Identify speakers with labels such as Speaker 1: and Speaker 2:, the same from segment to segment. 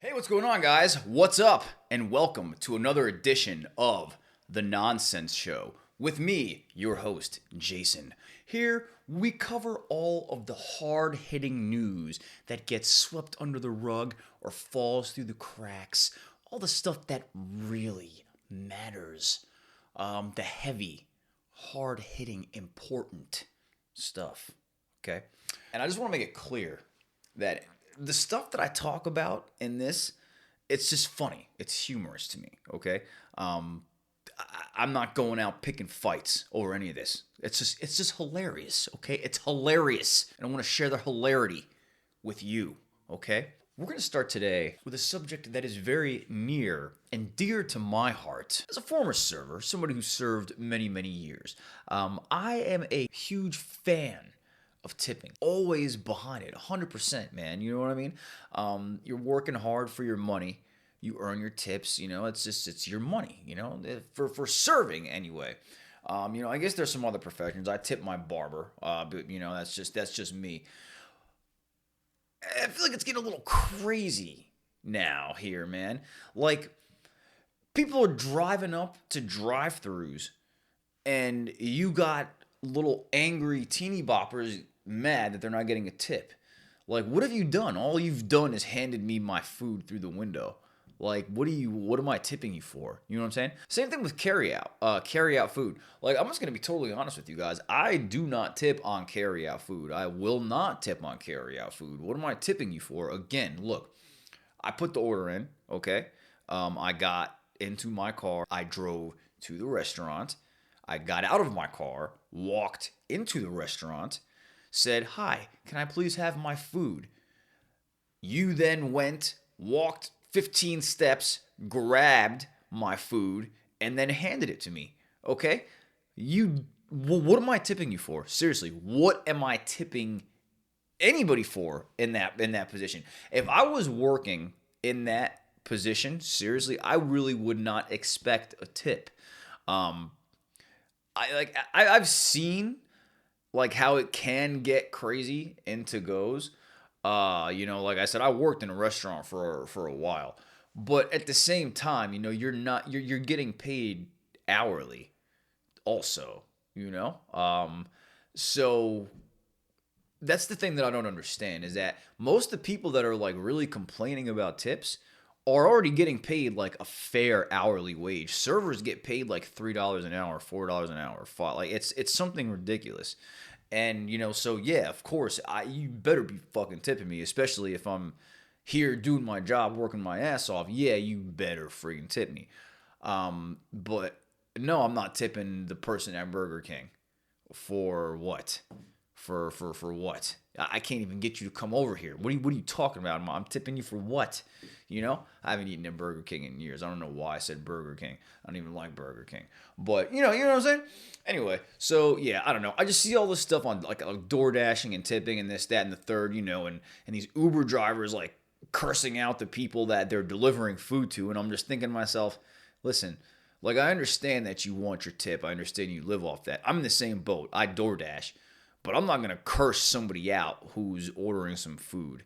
Speaker 1: Hey, what's going on, guys? What's up? And welcome to another edition of The Nonsense Show with me, your host, Jason. Here, we cover all of the hard-hitting news that gets swept under the rug or falls through the cracks, all the stuff that really matters. The heavy, hard-hitting, important stuff, okay? And I just want to make it clear that the stuff that I talk about in this, it's just funny. It's humorous to me, okay? I'm not going out picking fights over any of this. It's just hilarious, okay? It's hilarious. And I want to share the hilarity with you, okay? We're going to start today with a subject that is very near and dear to my heart. As a former server, somebody who served many, many years, I am a huge fan of tipping. Always behind it, 100%, man. You know what I mean? You're working hard for your money. You earn your tips, it's your money, for serving anyway. I guess there's some other professions. I tip my barber, but that's just me. I feel like it's getting a little crazy now here, man. Like, people are driving up to drive-thrus and you got little angry teeny boppers mad that they're not getting a tip. Like, what have you done? All you've done is handed me my food through the window. Like, what am I tipping you for? You know what I'm saying? Same thing with carry out food. Like, I'm just going to be totally honest with you guys. I do not tip on carry out food. I will not tip on carry out food. What am I tipping you for? Again, look, I put the order in, okay? I got into my car. I drove to the restaurant. I got out of my car, walked into the restaurant, said, "Hi, can I please have my food?" You then walked 15 steps, grabbed my food, and then handed it to me. Okay? What am I tipping you for? Seriously, what am I tipping anybody for in that position? If I was working in that position, seriously, I really would not expect a tip. I've seen like how it can get crazy in to-goes. Like I said, I worked in a restaurant for a while, but at the same time, you're getting paid hourly also, so that's the thing that I don't understand is that most of the people that are like really complaining about tips are already getting paid like a fair hourly wage. Servers get paid like $3 an hour, $4 an hour, like it's something ridiculous. And so yeah, of course, you better be fucking tipping me, especially if I'm here doing my job, working my ass off. Yeah, you better freaking tip me. But no, I'm not tipping the person at Burger King. For what? For what? I can't even get you to come over here. What are you talking about? I'm tipping you for what? I haven't eaten at Burger King in years. I don't know why I said Burger King. I don't even like Burger King. But you know what I'm saying? Anyway, so yeah, I don't know. I just see all this stuff on like door dashing and tipping and this, that, and the third, and these Uber drivers like cursing out the people that they're delivering food to, and I'm just thinking to myself, listen, like I understand that you want your tip. I understand you live off that. I'm in the same boat. I DoorDash. But I'm not going to curse somebody out who's ordering some food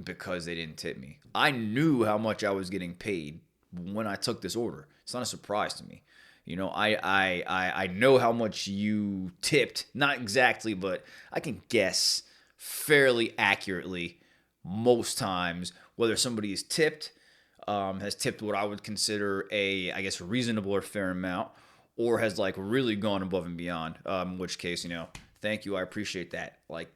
Speaker 1: because they didn't tip me. I knew how much I was getting paid when I took this order. It's not a surprise to me. I know how much you tipped. Not exactly, but I can guess fairly accurately most times whether somebody is tipped, has tipped what I would consider a reasonable or fair amount, or has like really gone above and beyond, in which case, thank you. I appreciate that. Like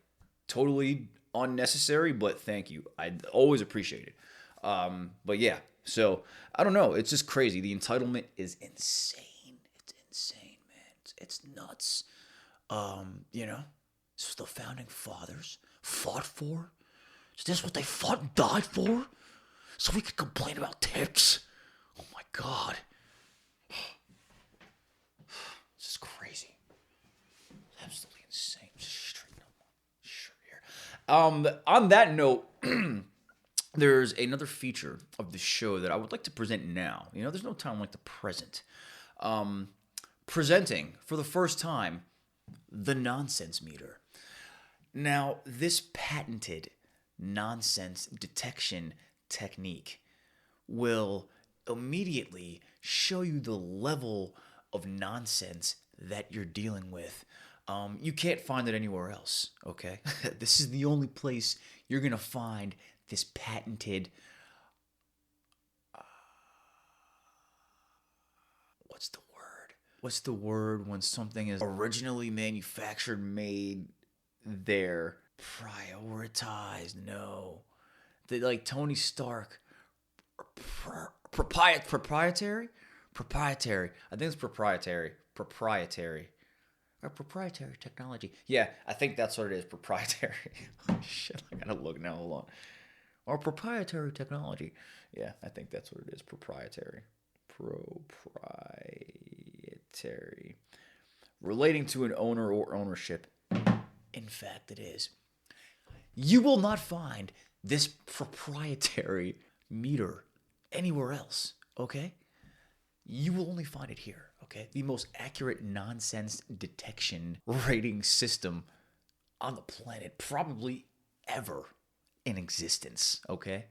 Speaker 1: totally unnecessary, but thank you. I always appreciate it. But yeah, so I don't know. It's just crazy. The entitlement is insane. It's insane, man. It's nuts. This is the founding fathers fought for. Is this what they fought and died for? So we could complain about tips? Oh my God. This is crazy. It's absolutely insane. Straight up. Sure here. On that note, there's another feature of the show that I would like to present now. There's no time like the present. Presenting for the first time the nonsense meter. Now, this patented nonsense detection technique will immediately show you the level of nonsense that you're dealing with. You can't find it anywhere else, okay? This is the only place you're going to find this patented... what's the word? What's the word when something is originally manufactured, made there? Prioritized, no. Like Tony Stark. Proprietary? Proprietary. I think it's proprietary. Proprietary technology. Yeah, I think that's what it is. Proprietary. Oh, shit, I gotta look now. Hold on. Or proprietary technology. Yeah, I think that's what it is. Proprietary. Relating to an owner or ownership. In fact, it is. You will not find this proprietary meter anywhere else, okay? You will only find it here, okay? The most accurate nonsense detection rating system on the planet, probably ever in existence, okay?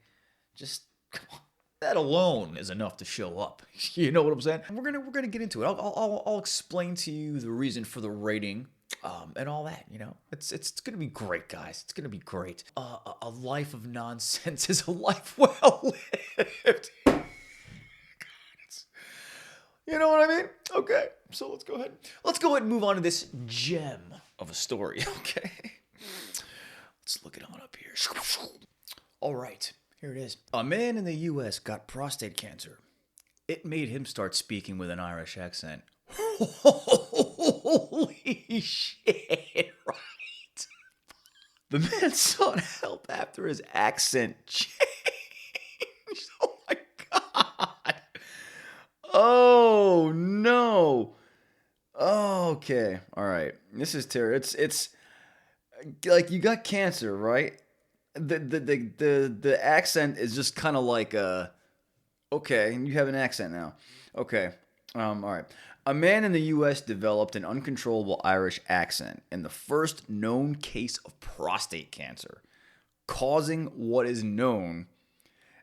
Speaker 1: Just, come on. That alone is enough to show up. You know what I'm saying? We're gonna get into it. I'll explain to you the reason for the rating, and all that. You know, it's gonna be great, guys. It's gonna be great. A life of nonsense is a life well lived. You know what I mean? Okay, so let's go ahead. Let's go ahead and move on to this gem of a story. Okay, let's look it on up here. All right. Here it is. A man in the U.S. got prostate cancer. It made him start speaking with an Irish accent. Holy shit, right? The man sought help after his accent changed. Oh my God. Oh no. Okay. All right. This is terrible. It's like you got cancer, right? The accent is just kind of like okay, you have an accent now. Okay. All right. A man in the U.S. developed an uncontrollable Irish accent in the first known case of prostate cancer, causing what is known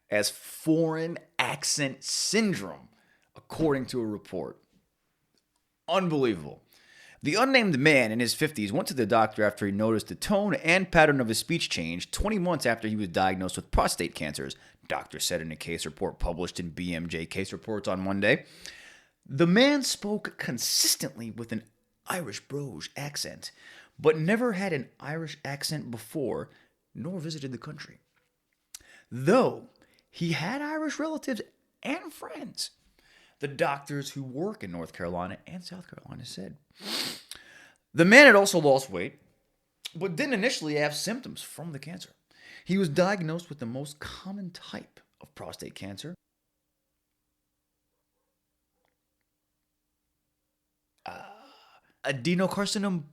Speaker 1: as foreign accent syndrome, according to a report. Unbelievable. The unnamed man in his 50s went to the doctor after he noticed the tone and pattern of his speech change 20 months after he was diagnosed with prostate cancers, doctor said in a case report published in BMJ Case Reports on Monday. The man spoke consistently with an Irish brogue accent, but never had an Irish accent before, nor visited the country. Though he had Irish relatives and friends, the doctors who work in North Carolina and South Carolina said. The man had also lost weight, but didn't initially have symptoms from the cancer. He was diagnosed with the most common type of prostate cancer, adenocarcinoma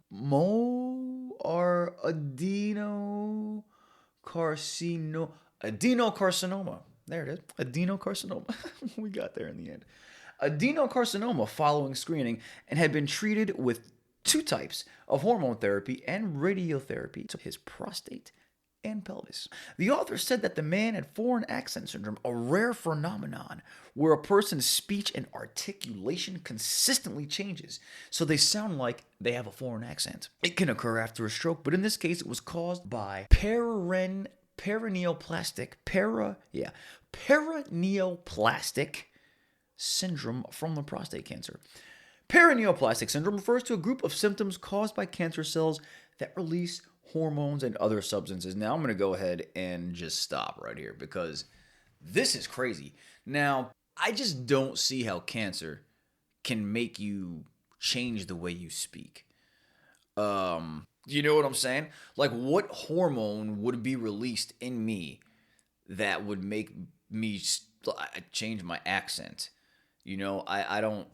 Speaker 1: or adenocarcinoma. There it is. Adenocarcinoma. We got there in the end. Adenocarcinoma following screening and had been treated with 2 types of hormone therapy and radiotherapy to his prostate and pelvis. The author said that the man had foreign accent syndrome, a rare phenomenon where a person's speech and articulation consistently changes, so they sound like they have a foreign accent. It can occur after a stroke, but in this case it was caused by paraneoplastic syndrome from the prostate cancer. Paraneoplastic syndrome refers to a group of symptoms caused by cancer cells that release hormones and other substances. Now I'm going to go ahead and just stop right here because this is crazy. Now, I just don't see how cancer can make you change the way you speak. You know what I'm saying? Like, what hormone would be released in me that would make me change my accent? You know, I don't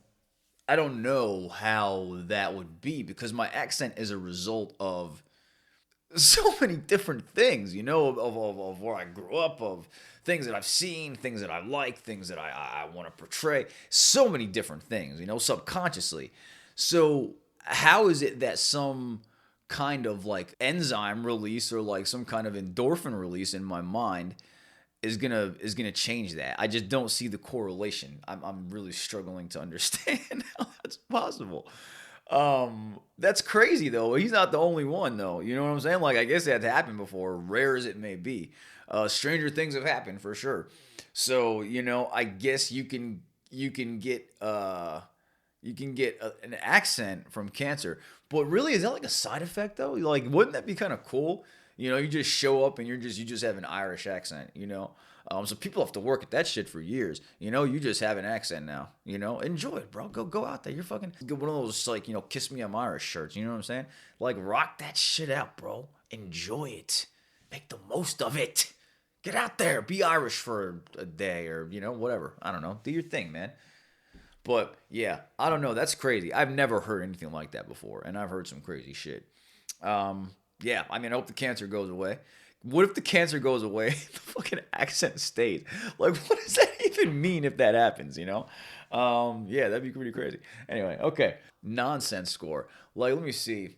Speaker 1: know how that would be because my accent is a result of so many different things, you know, of where I grew up, of things that I've seen, things that I like, things that I want to portray. So many different things, you know, subconsciously. So how is it that some kind of like enzyme release or like some kind of endorphin release in my mind is gonna change that. I just don't see the correlation. I'm really struggling to understand how that's possible. That's crazy though. He's not the only one though. You know what I'm saying? Like I guess that's happened before, rare as it may be. Stranger things have happened for sure. So I guess you can get an accent from cancer. But really, is that like a side effect though? Like, wouldn't that be kind of cool? You just show up and you just have an Irish accent. So people have to work at that shit for years. You just have an accent now. Enjoy it, bro. Go out there. You're fucking get one of those like kiss me I'm Irish shirts. You know what I'm saying? Like rock that shit out, bro. Enjoy it. Make the most of it. Get out there. Be Irish for a day or whatever. I don't know. Do your thing, man. But yeah, I don't know. That's crazy. I've never heard anything like that before, and I've heard some crazy shit. Yeah, I hope the cancer goes away. What if the cancer goes away? The fucking accent stays. Like, what does that even mean if that happens? Yeah, that'd be pretty crazy. Anyway, okay, nonsense score. Like, let me see.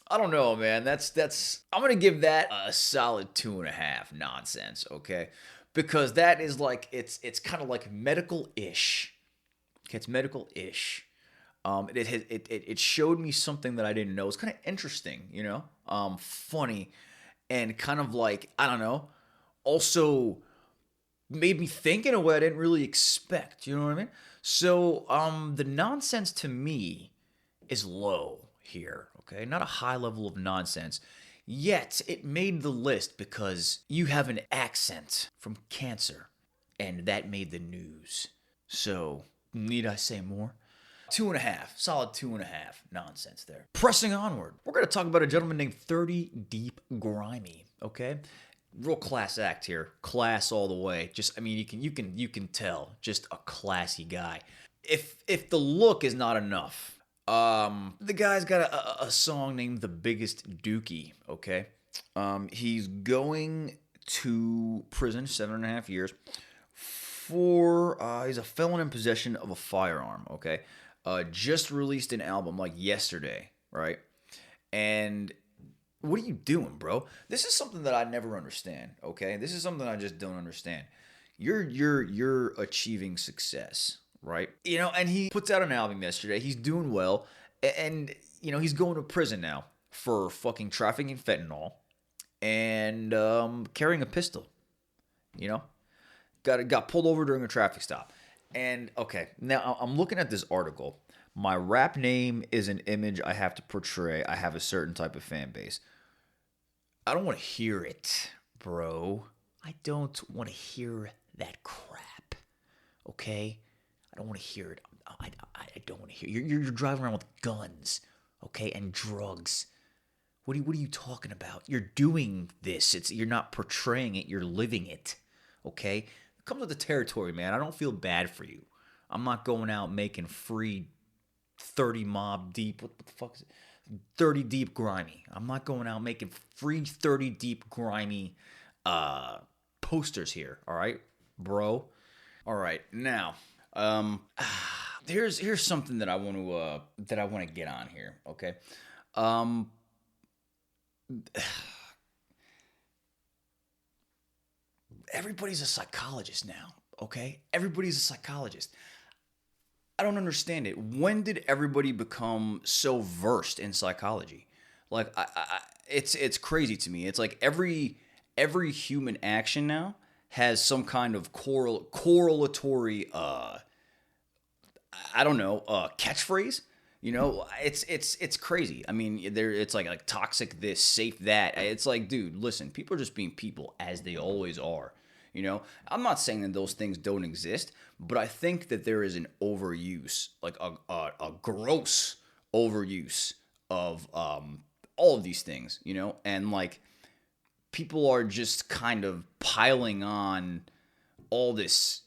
Speaker 1: I don't know, man. That's. I'm gonna give that a solid 2.5 nonsense. Okay, because that is like it's kind of like medical-ish. Okay, it's medical-ish. It showed me something that I didn't know. It's kind of interesting, funny, and kind of like, I don't know, also made me think in a way I didn't really expect. You know what I mean? So, the nonsense to me is low here. Okay, not a high level of nonsense. Yet it made the list because you have an accent from cancer, and that made the news. So, need I say more? 2.5, solid 2.5 nonsense there. Pressing onward, we're going to talk about a gentleman named 30 Deep Grimey, okay? Real class act here, class all the way. Just, you can tell, just a classy guy. If the look is not enough, the guy's got a song named The Biggest Dookie, okay? He's going to prison 7.5 years for, he's a felon in possession of a firearm, okay? Just released an album like yesterday, right? And what are you doing, bro? This is something that I never understand, okay? This is something I just don't understand. You're achieving success, right? And he puts out an album yesterday. He's doing well, and he's going to prison now for fucking trafficking fentanyl and carrying a pistol. Got pulled over during a traffic stop. And okay, now I'm looking at this article. My rap name is an image I have to portray. I have a certain type of fan base. I don't want to hear it, bro. I don't want to hear that crap. Okay? I don't want to hear it. I don't want to hear it. You're driving around with guns, okay, and drugs. What are you talking about? You're doing this. You're not portraying it. You're living it. Okay? It comes with the territory, man. I don't feel bad for you. I'm not going out making free 30 mob deep. What the fuck is it? 30 deep grimy. I'm not going out making free 30 deep grimy posters here. All right, bro. All right, now here's something that I want to get on here. Okay. Everybody's a psychologist now. Okay, everybody's a psychologist. I don't understand it. When did everybody become so versed in psychology? Like, it's crazy to me. It's like every human action now has some kind of correlatory, catchphrase. It's crazy. It's like toxic this, safe that. It's like, dude, listen, people are just being people as they always are. I'm not saying that those things don't exist, but I think that there is an overuse, like a gross overuse of all of these things, and like people are just kind of piling on all this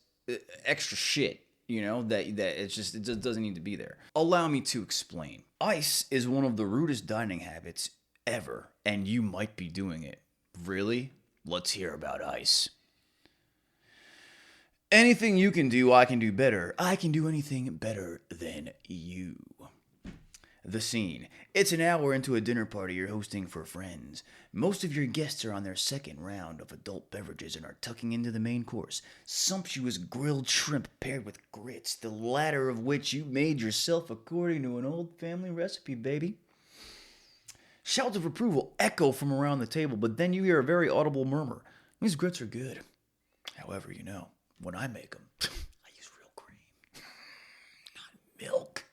Speaker 1: extra shit, that it just doesn't need to be there. Allow me to explain. Ice is one of the rudest dining habits ever, and you might be doing it. Really? Let's hear about ice. Anything you can do, I can do better. I can do anything better than you. The scene. It's an hour into a dinner party you're hosting for friends. Most of your guests are on their second round of adult beverages and are tucking into the main course. Sumptuous grilled shrimp paired with grits, the latter of which you made yourself according to an old family recipe, baby. Shouts of approval echo from around the table, but then you hear a very audible murmur. These grits are good. However, when I make them, I use real cream, not milk.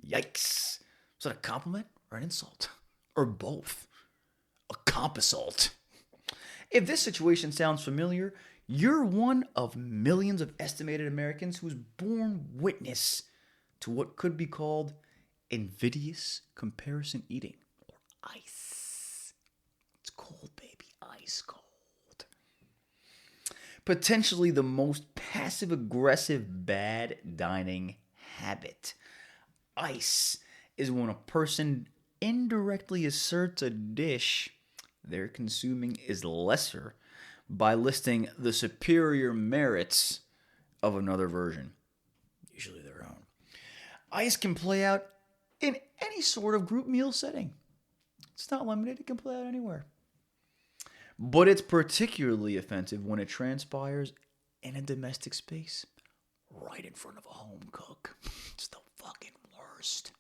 Speaker 1: Yikes. Is that a compliment or an insult? Or both? A compasult. If this situation sounds familiar, you're one of millions of estimated Americans who's borne witness to what could be called invidious comparison eating, or ICE. It's cold, baby. Ice cold. Potentially the most passive-aggressive bad dining habit. ICE is when a person indirectly asserts a dish they're consuming is lesser by listing the superior merits of another version, usually their own. ICE can play out in any sort of group meal setting. It's not limited, it can play out anywhere. But it's particularly offensive when it transpires in a domestic space, right in front of a home cook. It's the fucking worst.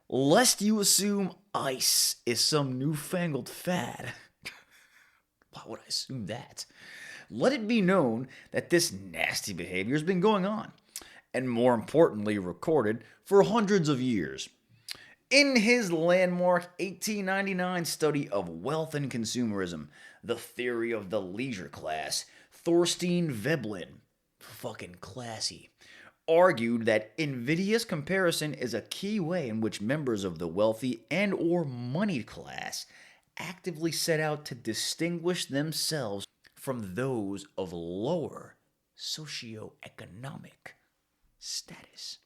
Speaker 1: Lest you assume ICE is some newfangled fad. Why would I assume that? Let it be known that this nasty behavior has been going on, and more importantly, recorded for hundreds of years. In his landmark 1899 study of wealth and consumerism, The Theory of the Leisure Class, Thorstein Veblen, fucking classy, argued that invidious comparison is a key way in which members of the wealthy and or moneyed class actively set out to distinguish themselves from those of lower socioeconomic status.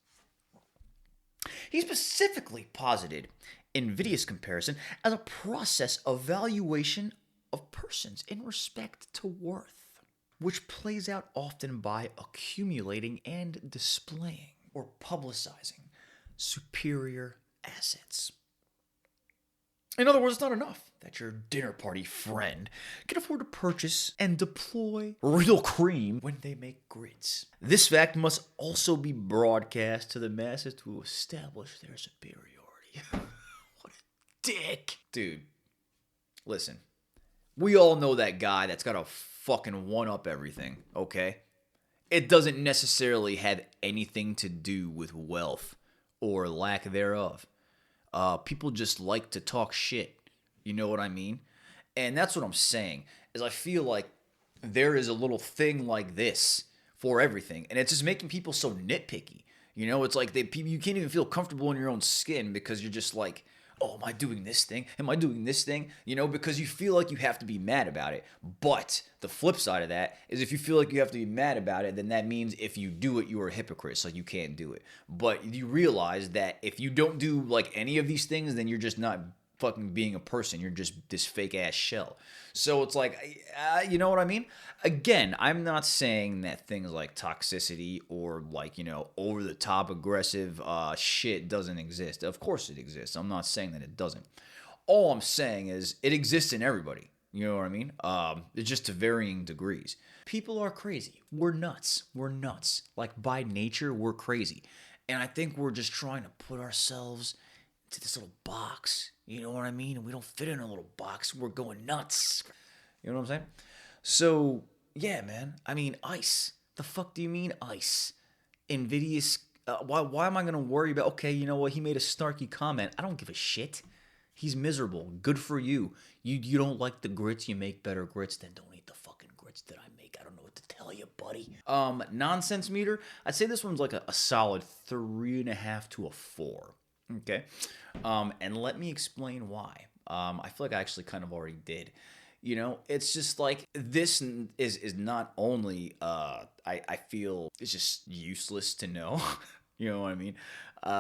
Speaker 1: He specifically posited invidious comparison as a process of valuation of persons in respect to worth, which plays out often by accumulating and displaying or publicizing superior assets. In other words, it's not enough that your dinner party friend can afford to purchase and deploy real cream when they make grits. This fact must also be broadcast to the masses to establish their superiority. What a dick. Dude, listen. We all know that guy that's got to fucking one-up everything, okay? It doesn't necessarily have anything to do with wealth or lack thereof. People just like to talk shit. You know what I mean? And that's what I'm saying, is I feel like there is a little thing like this for everything. And it's just making people so nitpicky. It's like you can't even feel comfortable in your own skin because you're just like, oh, am I doing this thing? Am I doing this thing? Because you feel like you have to be mad about it. But the flip side of that is if you feel like you have to be mad about it, then that means if you do it, you are a hypocrite, so you can't do it. But you realize that if you don't do like any of these things, then you're just not fucking being a person. You're just this fake ass shell. So it's like, you know what I mean? Again, I'm not saying that things like toxicity or like, over the top aggressive shit doesn't exist. Of course it exists. I'm not saying that it doesn't. All I'm saying is it exists in everybody. You know what I mean? It's just to varying degrees. People are crazy. We're nuts. We're nuts. Like by nature, we're crazy. And I think we're just trying to put ourselves into this little box. You know what I mean? And we don't fit in a little box. We're going nuts. You know what I'm saying? So, yeah, man. I mean, ICE. The fuck do you mean ICE? Invidious. Why am I going to worry about, okay, you know what? He made a snarky comment. I don't give a shit. He's miserable. Good for you. You don't like the grits. You make better grits. Then don't eat the fucking grits that I make. I don't know what to tell you, buddy. Nonsense meter. I'd say this one's like a solid 3.5 to a 4. Okay. And let me explain why. I feel like I actually kind of already did. It's just like this is not only I feel it's just useless to know. You know what I mean?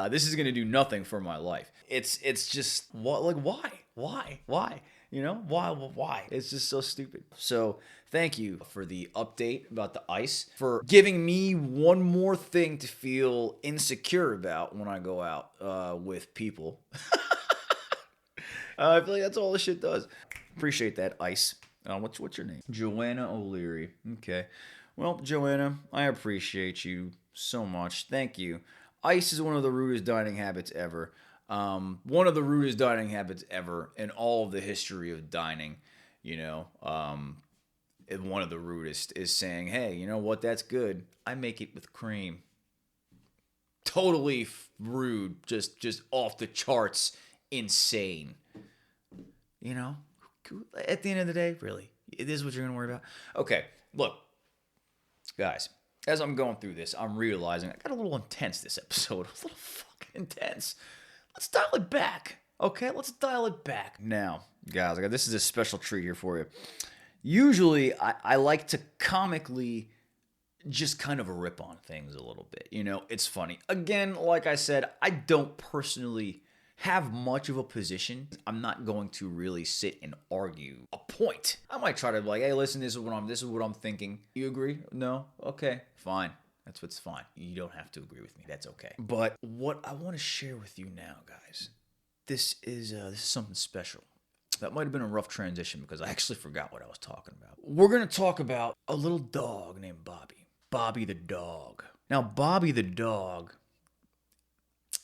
Speaker 1: This is gonna do nothing for my life. It's just what, like, why? You know, why? Why? It's just so stupid. So thank you for the update about the ice, for giving me one more thing to feel insecure about when I go out with people. I feel like that's all this shit does. Appreciate that, ice. What's your name? Joanna O'Leary. Okay. Well, Joanna, I appreciate you so much. Thank you. Ice is one of the rudest dining habits ever. One of the rudest dining habits ever in all of the history of dining. You know, one of the rudest is saying, "Hey, you know what? That's good. I make it with cream." Totally rude. Just off the charts. Insane. You know, at the end of the day, really, it is what you're gonna worry about. Okay, look, guys. As I'm going through this, I'm realizing I got a little intense this episode. A little fucking intense. Let's dial it back. Okay, let's dial it back. Now, guys, this is a special treat here for you. Usually, I like to comically just kind of rip on things a little bit. You know, it's funny. Again, like I said, I don't personally have much of a position. I'm not going to really sit and argue a point. I might try to be like, hey, listen, this is what I'm thinking. You agree? No? Okay, fine. That's what's fine. You don't have to agree with me. That's okay. But what I want to share with you now, guys, this is something special. That might have been a rough transition because I actually forgot what I was talking about. We're going to talk about a little dog named Bobby. Bobby the dog. Now, Bobby the dog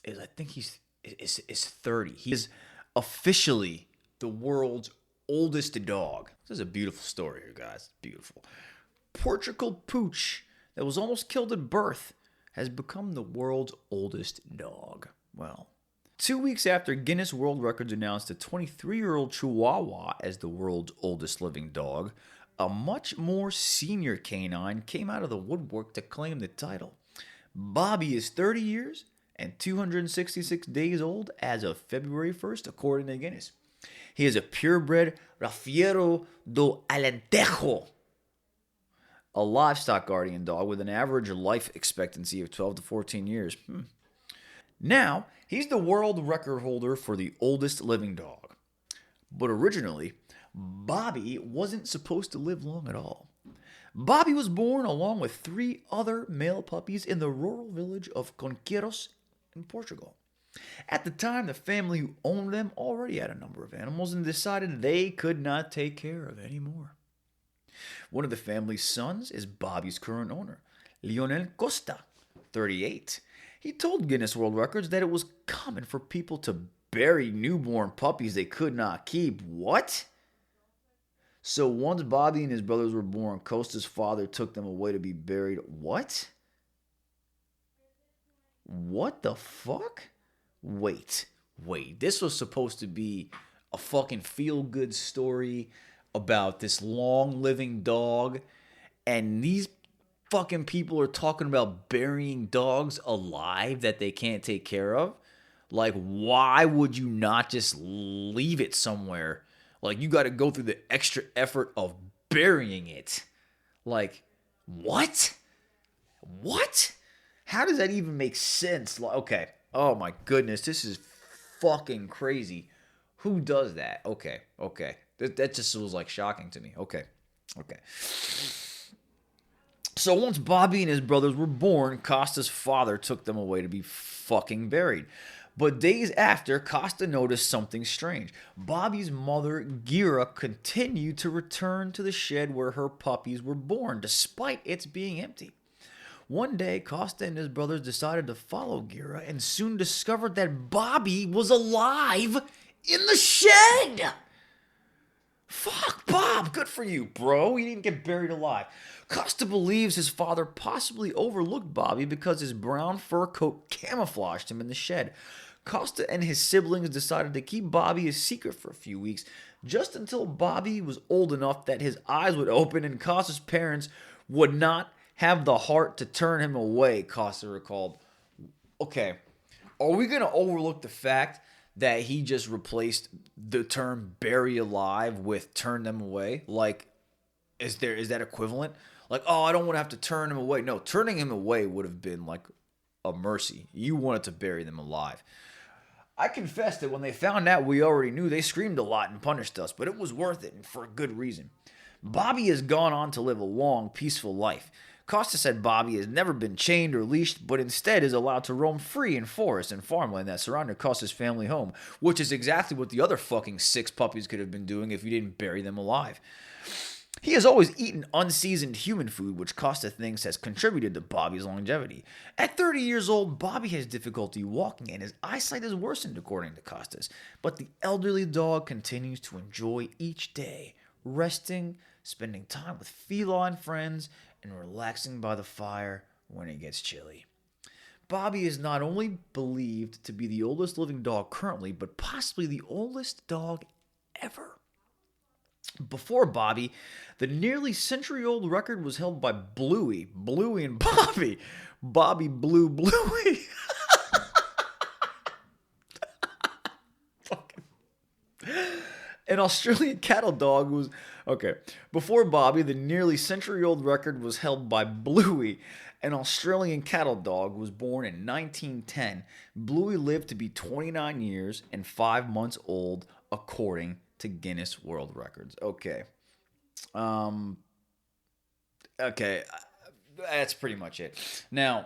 Speaker 1: I think he's 30. He is officially the world's oldest dog. This is a beautiful story here, guys. Beautiful. Portugal Pooch, that was almost killed at birth, has become the world's oldest dog. Well, 2 weeks after Guinness World Records announced a 23-year-old Chihuahua as the world's oldest living dog, a much more senior canine came out of the woodwork to claim the title. Bobby is 30 years and 266 days old as of February 1st, according to Guinness. He is a purebred Rafiero do Alentejo, a livestock guardian dog with an average life expectancy of 12 to 14 years. Now, he's the world record holder for the oldest living dog. But originally, Bobby wasn't supposed to live long at all. Bobby was born along with 3 other male puppies in the rural village of Conqueiros in Portugal. At the time, the family who owned them already had a number of animals and decided they could not take care of any more. One of the family's sons is Bobby's current owner, Lionel Costa, 38. He told Guinness World Records that it was common for people to bury newborn puppies they could not keep. What? So once Bobby and his brothers were born, Costa's father took them away to be buried. What? What the fuck? Wait. This was supposed to be a fucking feel-good story about this long-living dog, and these fucking people are talking about burying dogs alive that they can't take care of? Like, why would you not just leave it somewhere? Like, you got to go through the extra effort of burying it. Like, what? What? How does that even make sense? Like, okay. Oh my goodness, this is fucking crazy. Who does that? Okay. That just was like shocking to me. Okay. So once Bobby and his brothers were born, Costa's father took them away to be fucking buried. But days after, Costa noticed something strange. Bobby's mother, Gira, continued to return to the shed where her puppies were born, despite its being empty. One day, Costa and his brothers decided to follow Gira and soon discovered that Bobby was alive in the shed! Fuck, Bob! Good for you, bro. He didn't get buried alive. Costa believes his father possibly overlooked Bobby because his brown fur coat camouflaged him in the shed. Costa and his siblings decided to keep Bobby a secret for a few weeks, just until Bobby was old enough that his eyes would open and Costa's parents would not have the heart to turn him away, Costa recalled. Okay, are we going to overlook the fact that he just replaced the term bury alive with turn them away? Like, is that equivalent? Like, oh, I don't want to have to turn him away. No, turning him away would have been like a mercy. You wanted to bury them alive. I confess that when they found out we already knew, they screamed a lot and punished us, but it was worth it and for a good reason. Bobby has gone on to live a long, peaceful life. Costa said Bobby has never been chained or leashed, but instead is allowed to roam free in forests and farmland that surrounded Costa's family home, which is exactly what the other fucking 6 puppies could have been doing if you didn't bury them alive. He has always eaten unseasoned human food, which Costa thinks has contributed to Bobby's longevity. At 30 years old, Bobby has difficulty walking and his eyesight has worsened, according to Costas. But the elderly dog continues to enjoy each day, resting, spending time with feline friends, and relaxing by the fire when it gets chilly. Bobby is not only believed to be the oldest living dog currently, but possibly the oldest dog ever. Before Bobby, the nearly century-old record was held by Bluey. Bluey and Bobby. Bobby Blue Bluey. An Australian cattle dog was... Okay. Before Bobby, the nearly century-old record was held by Bluey. An Australian cattle dog was born in 1910. Bluey lived to be 29 years and 5 months old, according to Guinness World Records. Okay. Okay. That's pretty much it. Now,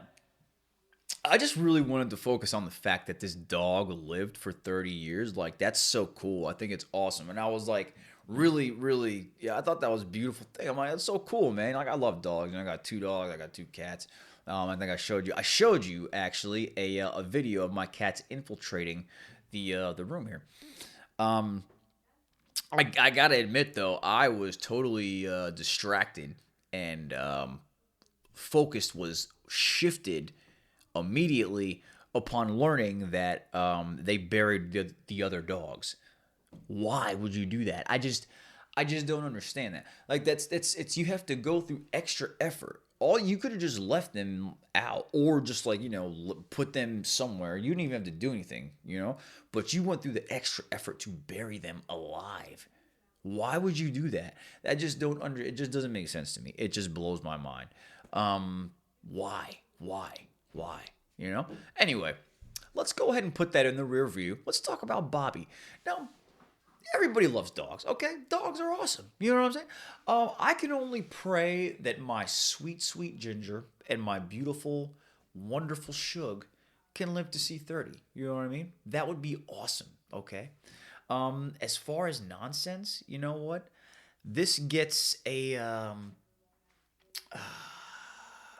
Speaker 1: I just really wanted to focus on the fact that this dog lived for 30 years. Like, that's so cool. I think it's awesome. And I was like, really, I thought that was a beautiful thing. I'm like, that's so cool, man. Like, I love dogs. I got 2 dogs. I got 2 cats. I think I showed you actually a video of my cats infiltrating the room here. I gotta admit though, I was totally distracted and focus was shifted immediately upon learning that they buried the other dogs. Why would you do that? I just don't understand that. Like it's you have to go through extra effort. All you could have just left them out, or just like, put them somewhere. You didn't even have to do anything, But you went through the extra effort to bury them alive. Why would you do that? It just doesn't make sense to me. It just blows my mind. Why? Anyway, let's go ahead and put that in the rear view. Let's talk about Bobby. Now, everybody loves dogs, okay? Dogs are awesome. You know what I'm saying? I can only pray that my sweet, sweet Ginger and my beautiful, wonderful Shug can live to see 30. You know what I mean? That would be awesome, okay? As far as nonsense, you know what? This gets a...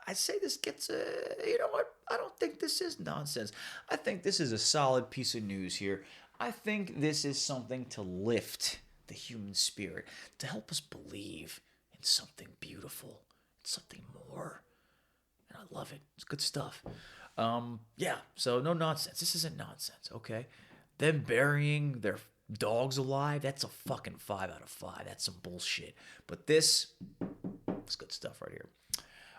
Speaker 1: I'd say this gets a... You know what? I don't think this is nonsense. I think this is a solid piece of news here. I think this is something to lift the human spirit, to help us believe in something beautiful, something more. And I love it. It's good stuff. Yeah, so no nonsense. This isn't nonsense, okay? Them burying their dogs alive, that's a fucking 5 out of 5. That's some bullshit. But this is good stuff right here.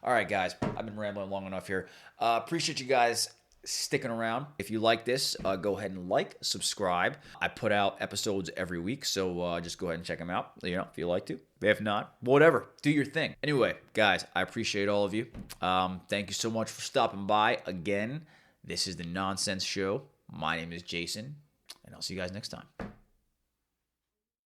Speaker 1: All right, guys. I've been rambling long enough here. Appreciate you guys sticking around. If you like this, go ahead and subscribe. I put out episodes every week, so just go ahead and check them out, if you like to. If not, whatever. Do your thing. Anyway, guys, I appreciate all of you. Thank you so much for stopping by. Again, this is The Nonsense Show. My name is Jason, and I'll see you guys next time.